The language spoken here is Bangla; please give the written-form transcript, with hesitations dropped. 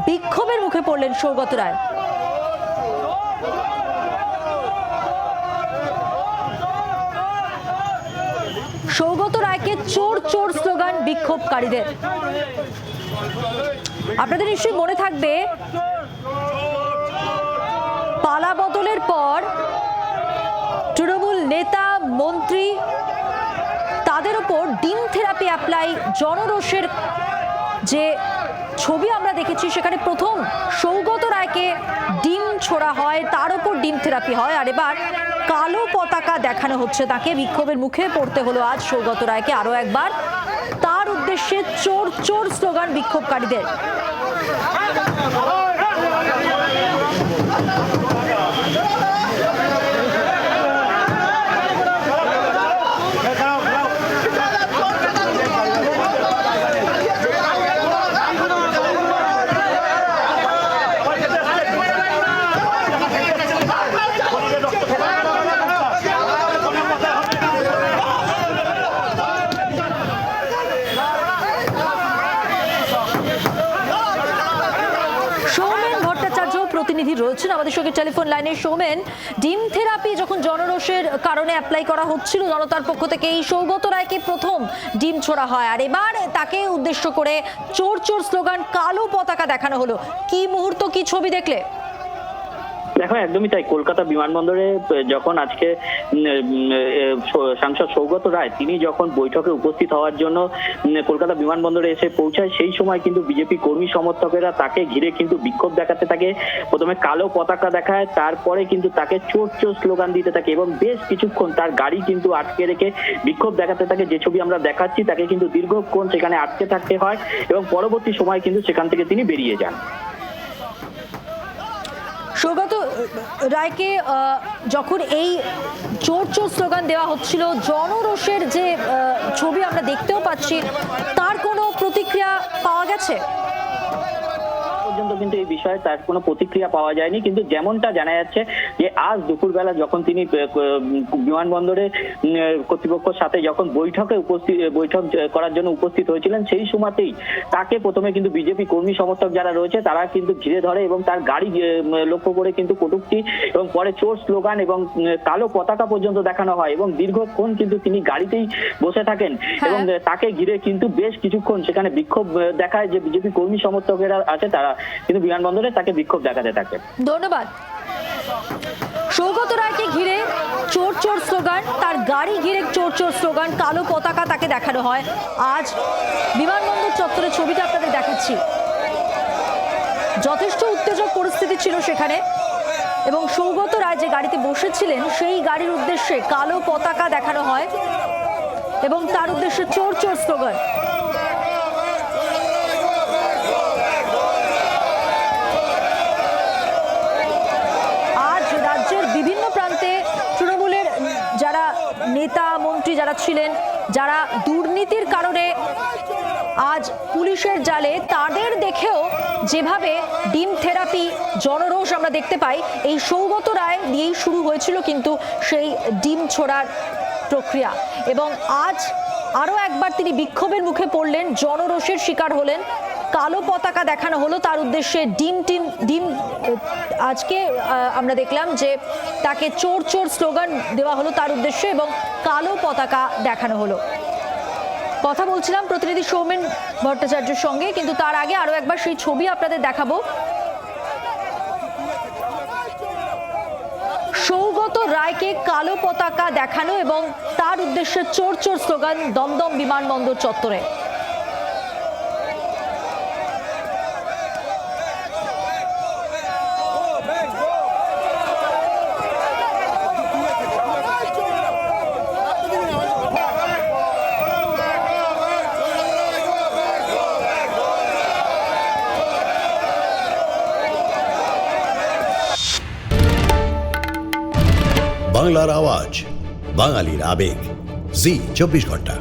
বিক্ষোভের মুখে পড়লেন সৌগত রায়। সৌগত রায়কে চোর চোর স্লোগান বিক্ষোভকারীদের। আপনাদের নিশ্চয়ই মনে থাকবে, পালা বদলের পর তৃণমূল নেতা মন্ত্রী তাদের ওপর ডিম থেরাপি অ্যাপ্লাই জনরোষের যে ছবি আমরা দেখেছি, সেখানে প্রথম সৌগত রায়কে ডিম ছোড়া হয়, তার ওপর ডিম থেরাপি হয়, আর এবার কালো পতাকা দেখানো হচ্ছে তাকে। বিক্ষোভের মুখে পড়তে হলো আজ সৌগত রায়কে আরো একবার। তার উদ্দেশ্যে চোর চোর স্লোগান বিক্ষোভকারীদের। প্রতিনিধি রয়েছেন আমাদের সঙ্গে টেলিফোন লাইনে। সৌমেন, ডিম থেরাপি যখন জনরোষের কারণে অ্যাপ্লাই করা হচ্ছিল জনতার পক্ষ থেকে, এই সৌগত রায়কে প্রথম ডিম ছোড়া হয়, আর এবার তাকে উদ্দেশ্য করে চোর চোর স্লোগান, কালো পতাকা দেখানো হলো। কি মুহূর্ত, কি ছবি দেখলে? দেখো, একদমই তাই। কলকাতা বিমানবন্দরে যখন আজকে সাংসদ সৌগত রায় তিনি যখন বৈঠকে উপস্থিত হওয়ার জন্য কলকাতা বিমানবন্দরে এসে পৌঁছায়, সেই সময় কিন্তু বিজেপি কর্মী সমর্থকেরা তাকে ঘিরে কিন্তু বিক্ষোভ দেখাতে থাকে। প্রথমে কালো পতাকা দেখায়, তারপরে কিন্তু তাকে চোর চোর স্লোগান দিতে থাকে এবং বেশ কিছুক্ষণ তার গাড়ি কিন্তু আটকে রেখে বিক্ষোভ দেখাতে থাকে। যে ছবি আমরা দেখাচ্ছি, তাকে কিন্তু দীর্ঘক্ষণ সেখানে আটকে থাকতে হয় এবং পরবর্তী সময় কিন্তু সেখান থেকে তিনি বেরিয়ে যান। সৌগত রায়কে যখন এই চোর চোর স্লোগান দেওয়া হচ্ছিল, জনরোষের যে ছবি আমরা দেখতেও পাচ্ছি, তার কোনো প্রতিক্রিয়া পাওয়া গেছে? পর্যন্ত কিন্তু এই বিষয়ে তার কোনো প্রতিক্রিয়া পাওয়া যায়নি, কিন্তু যেমনটা জানা যাচ্ছে যে আজ দুপুরবেলা যখন তিনি বিমানবন্দরে কর্তৃপক্ষের সাথে যখন বৈঠক করার জন্য উপস্থিত হয়েছিলেন, সেই সময়তেই তাকে প্রথমে কিন্তু বিজেপি কর্মী সমর্থক যারা রয়েছে তারা কিন্তু ঘিরে ধরে এবং তার গাড়ি লক্ষ্য করে কিন্তু কটূক্তি এবং পরে চোর স্লোগান এবং কালো পতাকা পর্যন্ত দেখানো হয় এবং দীর্ঘক্ষণ কিন্তু তিনি গাড়িতেই বসে থাকেন এবং তাকে ঘিরে কিন্তু বেশ কিছুক্ষণ সেখানে বিক্ষোভ দেখায় যে বিজেপি কর্মী সমর্থকেরা আছে, তারা কিন্তু বিমানবন্দরে তাকে বিক্ষোভ দেখাতে থাকে। ধন্যবাদ। সৌগত রায়কে ঘিরে চোর চোর স্লোগান, তার গাড়ি ঘিরে চোর চোর স্লোগান, কালো পতাকা তাকে দেখানো হয়। আজ বিমানবন্দর চত্বরের ছবিটা আপনাদের দেখাচ্ছি। যথেষ্ট উত্তেজক পরিস্থিতি ছিল সেখানে এবং সৌগত রায় যে গাড়িতে বসেছিলেন সেই গাড়ির উদ্দেশ্যে কালো পতাকা দেখানো হয় এবং তার উদ্দেশ্যে চোর চোর স্লোগান। বিভিন্ন প্রান্তে তৃণমূলের যারা নেতা মন্ত্রী যারা ছিলেন, যারা দুর্নীতির কারণে আজ পুলিশের জালে, তাদের দেখেও যেভাবে ডিম থেরাপি জনরোষ আমরা দেখতে পাই, এই সৌগত রায় দিয়েই শুরু হয়েছিল কিন্তু সেই ডিম ছোড়ার প্রক্রিয়া। এবং আজ আরও একবার তিনি বিক্ষোভের মুখে পড়লেন, জনরোষের শিকার হলেন, কালো পতাকা দেখানো হলো তার উদ্দেশ্যে। ডিম আজকে আমরা দেখলাম যে তাকে চোর চোর স্লোগান দেওয়া হলো তার উদ্দেশ্যে এবং কালো পতাকা দেখানো হলো। কথা বলছিলাম প্রতিনিধি সৌমেন ভট্টাচার্যের সঙ্গে, কিন্তু তার আগে আরো একবার সেই ছবি আপনাদের দেখাবো। সৌগত রায়কে কালো পতাকা দেখানো এবং তার উদ্দেশ্যে চোর চোর স্লোগান দমদম বিমানবন্দর চত্বরে। বাংলার আওয়াজ, বাঙালির আবেগ, জি 24 ঘন্টা।